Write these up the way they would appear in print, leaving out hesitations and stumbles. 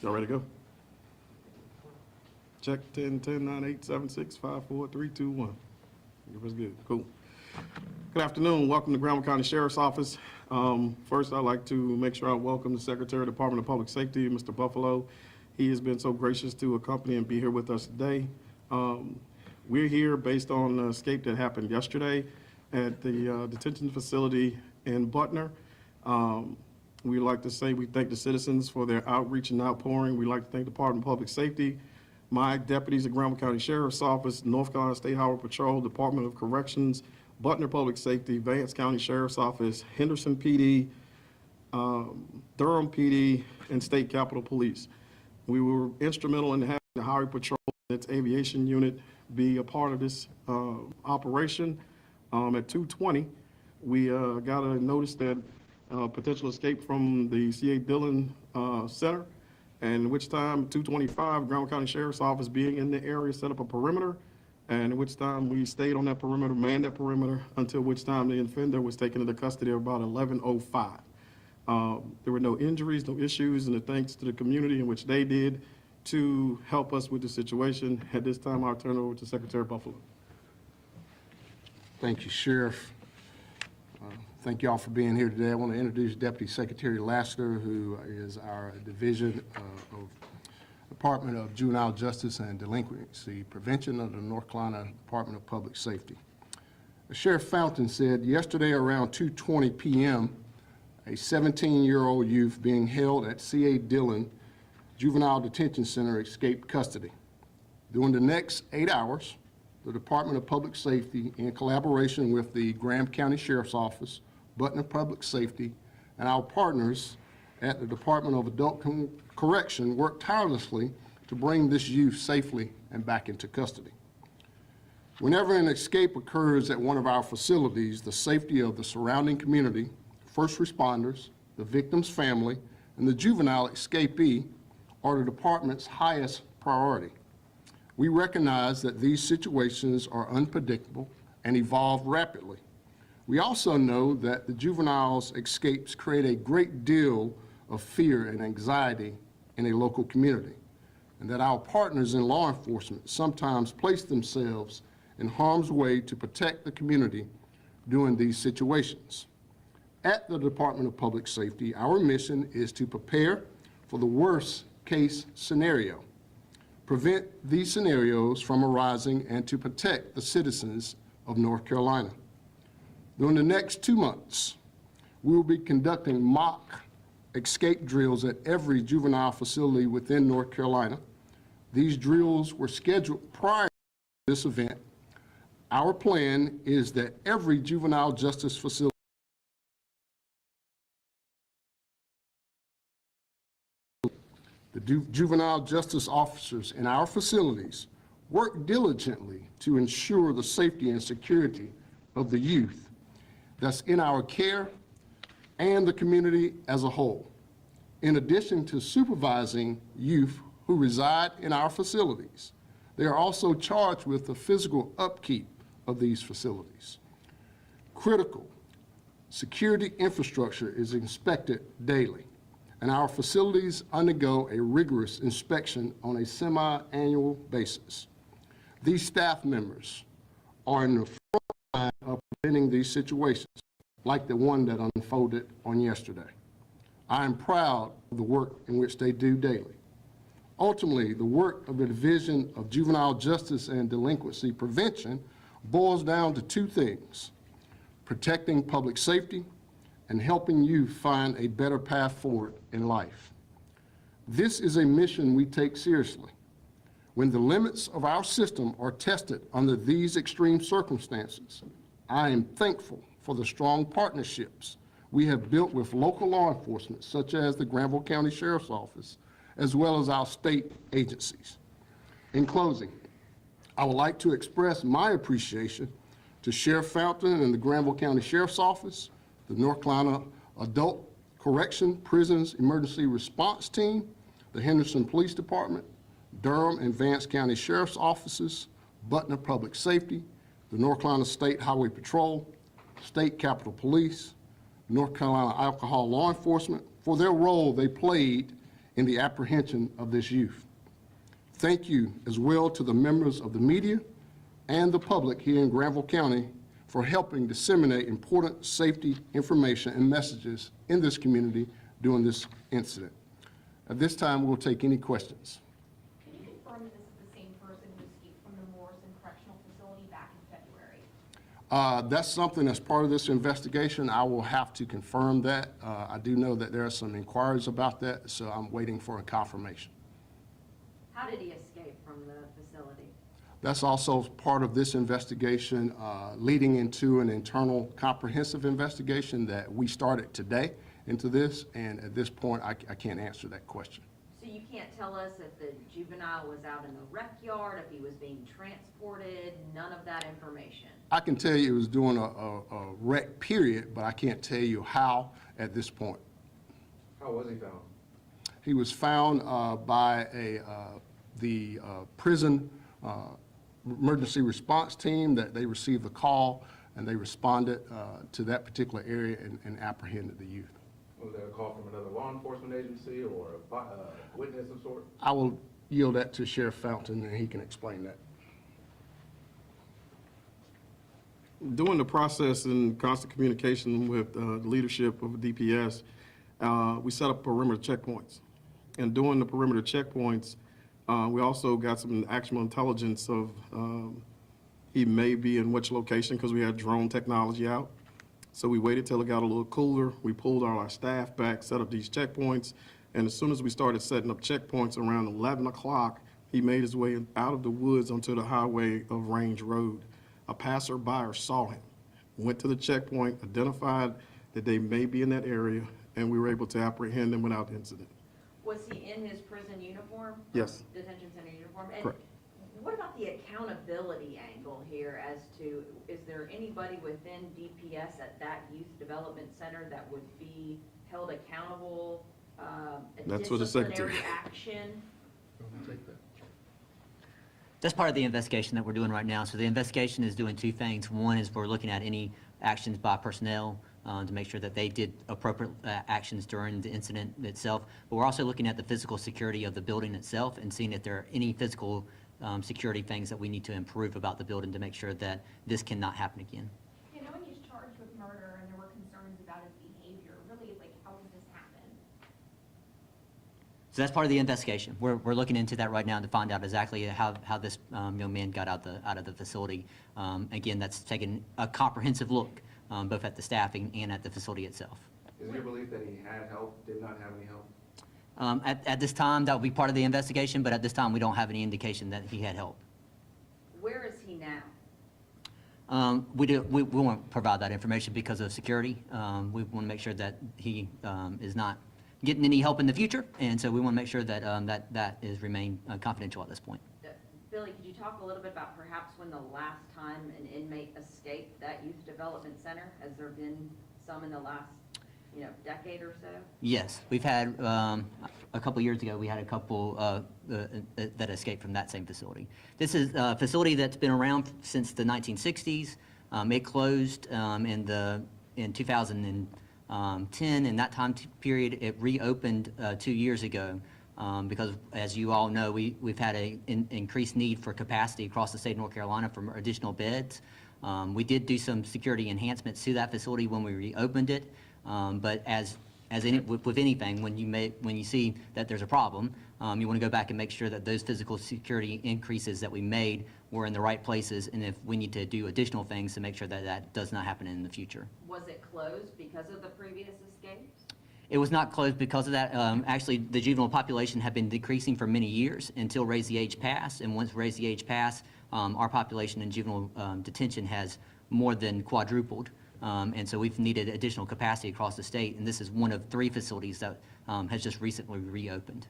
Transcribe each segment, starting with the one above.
Y'all ready to go? Check 10, 10, 9, 8, 7, 6, 5, 4, 3, 2, 1. It was good. Cool. Good afternoon. Welcome to Granville County Sheriff's Office. First, I'd like to make sure I welcome the Secretary of the Department of Public Safety, Mr. Buffalo. He has been so gracious to accompany and be here with us today. We're here based on the escape that happened yesterday at the detention facility in Butner. We'd like to say we thank the citizens for their outreach and outpouring. We'd like to thank the Department of Public Safety, my deputies at Granville County Sheriff's Office, North Carolina State Highway Patrol, Department of Corrections, Butner Public Safety, Vance County Sheriff's Office, Henderson PD, Durham PD, and State Capitol Police. We were instrumental in having the Highway Patrol and its aviation unit be a part of this operation. At 2:20, we got a notice that potential escape from the C.A. Dillon Center, and in which time, 2:25, Granville County Sheriff's Office being in the area set up a perimeter, and in which time we stayed on that perimeter, manned that perimeter, until which time the offender was taken into custody at about 11:05. There were no injuries, no issues, and thanks to the community in which they did to help us with the situation. At this time, I'll turn it over to Secretary Buffalo. Thank you, Sheriff. Thank you all for being here today. I want to introduce Deputy Secretary Lassiter, who is our Division of Department of Juvenile Justice and Delinquency Prevention of the North Carolina Department of Public Safety. Sheriff Fountain said yesterday around 2:20 p.m., a 17-year-old youth being held at C.A. Dillon Juvenile Detention Center escaped custody. During the next 8 hours, the Department of Public Safety, in collaboration with the Graham County Sheriff's Office, Butner Public Safety, and our partners at the Department of Adult Correction, worked tirelessly to bring this youth safely and back into custody. Whenever an escape occurs at one of our facilities, the safety of the surrounding community, first responders, the victim's family, and the juvenile escapee are the department's highest priority. We recognize that these situations are unpredictable and evolve rapidly. We also know that the juveniles' escapes create a great deal of fear and anxiety in a local community, and that our partners in law enforcement sometimes place themselves in harm's way to protect the community during these situations. At the Department of Public Safety, our mission is to prepare for the worst case scenario, prevent these scenarios from arising, and to protect the citizens of North Carolina. During the next 2 months, we will be conducting mock escape drills at every juvenile facility within North Carolina. These drills were scheduled prior to this event. Our plan is that every juvenile justice facility the juvenile justice officers in our facilities work diligently to ensure the safety and security of the youth that's in our care and the community as a whole. In addition to supervising youth who reside in our facilities, they are also charged with the physical upkeep of these facilities. Critical security infrastructure is inspected daily, and our facilities undergo a rigorous inspection on a semi-annual basis. These staff members are in the front line of preventing these situations, like the one that unfolded on yesterday. I am proud of the work in which they do daily. Ultimately, the work of the Division of Juvenile Justice and Delinquency Prevention boils down to two things: protecting public safety and helping you find a better path forward in life. This is a mission we take seriously. When the limits of our system are tested under these extreme circumstances, I am thankful for the strong partnerships we have built with local law enforcement, such as the Granville County Sheriff's Office, as well as our state agencies. In closing, I would like to express my appreciation to Sheriff Fountain and the Granville County Sheriff's Office, the North Carolina Adult Correction Prisons Emergency Response Team, the Henderson Police Department, Durham and Vance County Sheriff's Offices, Butner Public Safety, the North Carolina State Highway Patrol, State Capitol Police, North Carolina Alcohol Law Enforcement, for their role they played in the apprehension of this youth. Thank you as well to the members of the media and the public here in Granville County for helping disseminate important safety information and messages in this community during this incident. At this time, we'll take any questions. Can you confirm that this is the same person who escaped from the Morrison Correctional Facility back in February? That's something that's part of this investigation. I will have to confirm that. I do know that there are some inquiries about that, so I'm waiting for a confirmation. How did he escape from the facility? That's also part of this investigation, leading into an internal comprehensive investigation that we started today into this, and at this point, I can't answer that question. So you can't tell us if the juvenile was out in the rec yard, if he was being transported, none of that information? I can tell you it was during a rec period, but I can't tell you how at this point. How was he found? He was found by the prison emergency response team. That they received the call and they responded to that particular area and apprehended the youth. Was there a call from another law enforcement agency or a witness of sort? I will yield that to Sheriff Fountain and he can explain that. During the process in constant communication with the leadership of DPS, we set up perimeter checkpoints. And during the perimeter checkpoints, we also got some actual intelligence of he may be in which location because we had drone technology out. So we waited till it got a little cooler. We pulled all our staff back, set up these checkpoints. And as soon as we started setting up checkpoints around 11 o'clock, he made his way out of the woods onto the highway of Range Road. A passerby saw him, went to the checkpoint, identified that they may be in that area, and we were able to apprehend them without incident. Was he in his prison uniform? Yes. Detention center uniform? And Correct. what about the accountability angle here as to, is there anybody within DPS at that youth development center that would be held accountable, a That's what the secretary- disciplinary action? That's part of the investigation that we're doing right now. So the investigation is doing two things. One is we're looking at any actions by personnel to make sure that they did appropriate actions during the incident itself. But we're also looking at the physical security of the building itself and seeing if there are any physical security things that we need to improve about the building to make sure that this cannot happen again. You know, when he's charged with murder and there were concerns about his behavior, really, like, how did this happen? So that's part of the investigation. We're looking into that right now to find out exactly how this young man got out of the facility. Again, that's taking a comprehensive look, both at the staffing and at the facility itself. Is your belief that he had help, did not have any help? At this time, that will be part of the investigation, but at this time, we don't have any indication that he had help. Where is he now? We won't provide that information because of security. We want to make sure that he is not getting any help in the future, and so we want to make sure that that is remain confidential at this point. Billy, could you talk a little bit about perhaps when the last time an inmate escaped that youth development center? Has there been some in the last, decade or so? Yes, we've had, a couple years ago, we had a couple that escaped from that same facility. This is a facility that's been around since the 1960s. It closed in 2010. In that time period, it reopened 2 years ago because, as you all know, we've had an increased need for capacity across the state of North Carolina for additional beds. We did do some security enhancements to that facility when we reopened it. But with anything, when you see that there's a problem, you want to go back and make sure that those physical security increases that we made were in the right places, and if we need to do additional things to make sure that that does not happen in the future. Was it closed because of the previous escapes? It was not closed because of that. Actually, the juvenile population had been decreasing for many years until Raise the Age passed, and once Raise the Age passed, our population in juvenile detention has more than quadrupled. And so we've needed additional capacity across the state, and this is one of 3 facilities that has just recently reopened.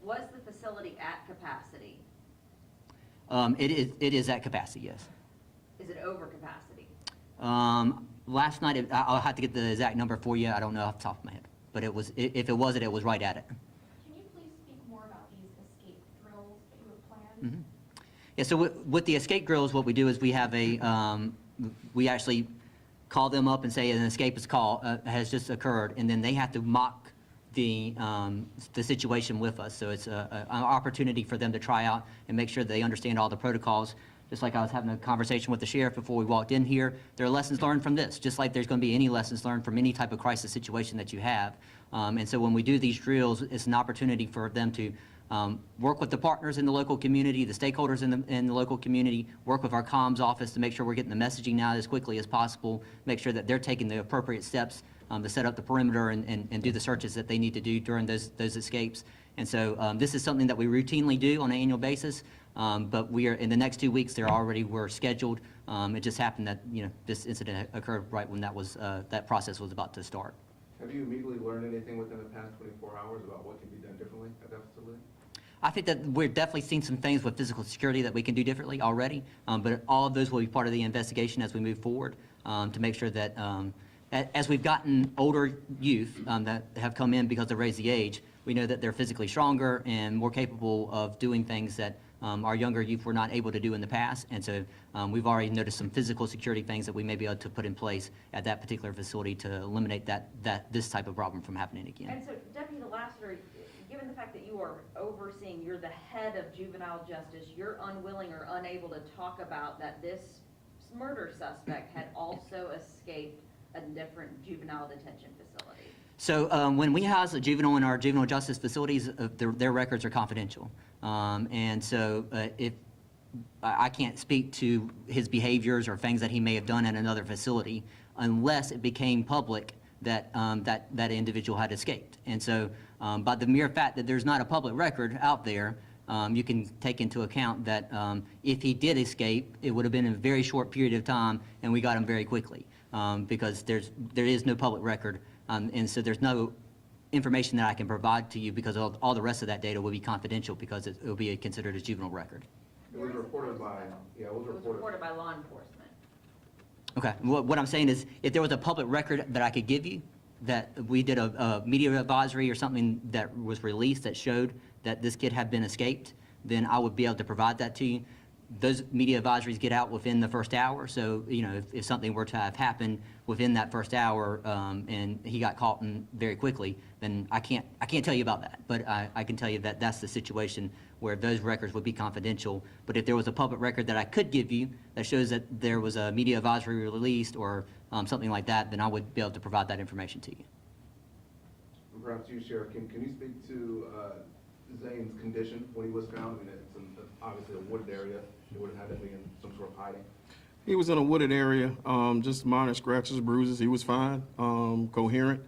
Was the facility at capacity? It is at capacity, yes. Is it over capacity? Last night, I'll have to get the exact number for you. I don't know off the top of my head, but it was. If it wasn't, it was right at it. Can you please speak more about these escape drills that you have planned? Mm-hmm. Yeah. So with the escape drills, what we do is we have we actually call them up and say an escape has just occurred, and then they have to mock the situation with us. So it's an opportunity for them to try out and make sure that they understand all the protocols. Just like I was having a conversation with the sheriff before we walked in here, there are lessons learned from this, just like there's going to be any lessons learned from any type of crisis situation that you have. And so when we do these drills, it's an opportunity for them to work with the partners in the local community, the stakeholders in the local community, work with our comms office to make sure we're getting the messaging out as quickly as possible, make sure that they're taking the appropriate steps to set up the perimeter and do the searches that they need to do during those escapes. And so this is something that we routinely do on an annual basis, but we are, in the next 2 weeks, we're scheduled. It just happened that, this incident occurred right when that process was about to start. Have you immediately learned anything within the past 24 hours about what can be done differently at that facility? I think that we're definitely seeing some things with physical security that we can do differently already, but all of those will be part of the investigation as we move forward to make sure that as we've gotten older youth that have come in because they've raised the age, we know that they're physically stronger and more capable of doing things that our younger youth were not able to do in the past. And so we've already noticed some physical security things that we may be able to put in place at that particular facility to eliminate this type of problem from happening again. And so, Deputy Lassiter, given the fact that you are overseeing, you're the head of juvenile justice, you're unwilling or unable to talk about that this murder suspect had also escaped a different juvenile detention facility. So when we house a juvenile in our juvenile justice facilities, their records are confidential. And so if I can't speak to his behaviors or things that he may have done at another facility unless it became public that that individual had escaped. And so by the mere fact that there's not a public record out there, you can take into account that if he did escape, it would have been in a very short period of time, and we got him very quickly because there is no public record, and so there's no information that I can provide to you because all the rest of that data will be confidential because it will be considered a juvenile record. It was reported by, yeah, it was It was reported. reported by law enforcement. Okay, what I'm saying is if there was a public record that I could give you, that we did a media advisory or something that was released that showed that this kid had been escaped, then I would be able to provide that to you. Those media advisories get out within the first hour, so if something were to have happened within that first hour and he got caught very quickly, then I can't tell you about that. But I can tell you that that's the situation where those records would be confidential. But if there was a public record that I could give you that shows that there was a media advisory released or something like that, then I would be able to provide that information to you. Perhaps you, Sheriff, can you speak to Zane's condition when he was found? I mean, it's obviously a wooded area. He would have had to be in some sort of hiding. He was in a wooded area, just minor scratches, bruises. He was fine, coherent.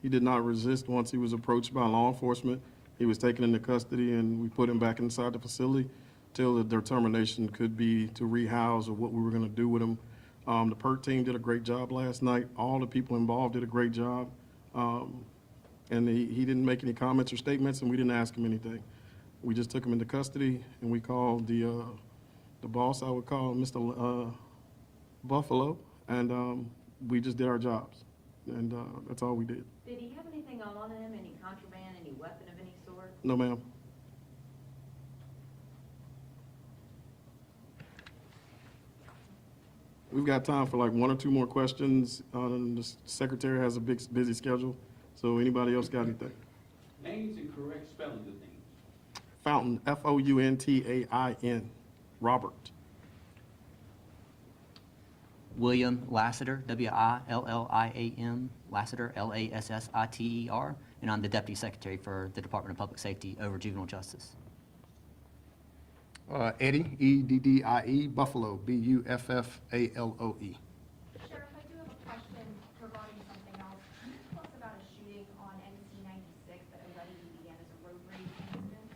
He did not resist once he was approached by law enforcement. He was taken into custody, and we put him back inside the facility till the determination could be to rehouse or what we were going to do with him. The PERT team did a great job last night. All the people involved did a great job. And he didn't make any comments or statements, and we didn't ask him anything. We just took him into custody, and we called the boss, I would call Mr. Buffalo, and we just did our jobs. And that's all we did. Did he have anything on him, any contraband, any weapon of any sort? No, ma'am. We've got time for like one or two more questions. The secretary has a big, busy schedule. So anybody else got anything? Names and correct spelling of names. Fountain, Fountain, Robert. William Lassiter, William Lassiter, Lassiter, and I'm the Deputy Secretary for the Department of Public Safety over Juvenile Justice. Eddie, Eddie, Buffalo, Buffaloe. Sheriff, I do have a question regarding something else. Can you tell us about a shooting on NC 96 that allegedly began as a road rage incident?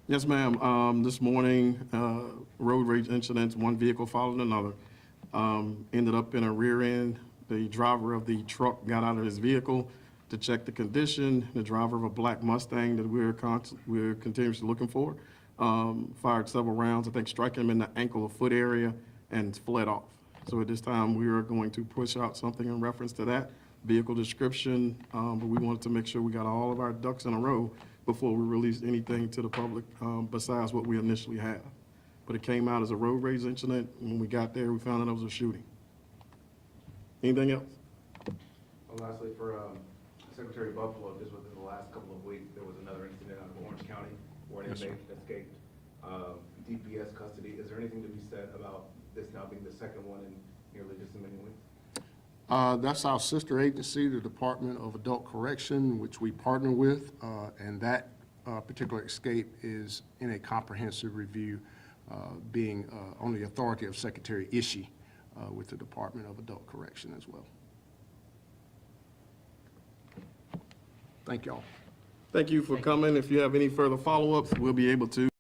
Yes, ma'am. This morning, road rage incidents, one vehicle followed another. Ended up in a rear end. The driver of the truck got out of his vehicle to check the condition. The driver of a black Mustang that we're continuously looking for fired several rounds, I think striking him in the ankle or foot area, and fled off. So at this time, we are going to push out something in reference to that vehicle description, but we wanted to make sure we got all of our ducks in a row before we release anything to the public besides what we initially have. But it came out as a road rage incident. When we got there, we found out it was a shooting. Anything else? Lastly, for Secretary Buffalo, just within the last couple of weeks, there was another incident out of Orange County where an Yes, sir. inmate escaped DPS custody. Is there anything to be said about this now being the second one in nearly just as many weeks? That's our sister agency, the Department of Adult Correction, which we partner with, and that particular escape is in a comprehensive review, being on the authority of Secretary Ishii with the Department of Adult Correction as well. Thank y'all. Thank you for coming. If you have any further follow-ups, we'll be able to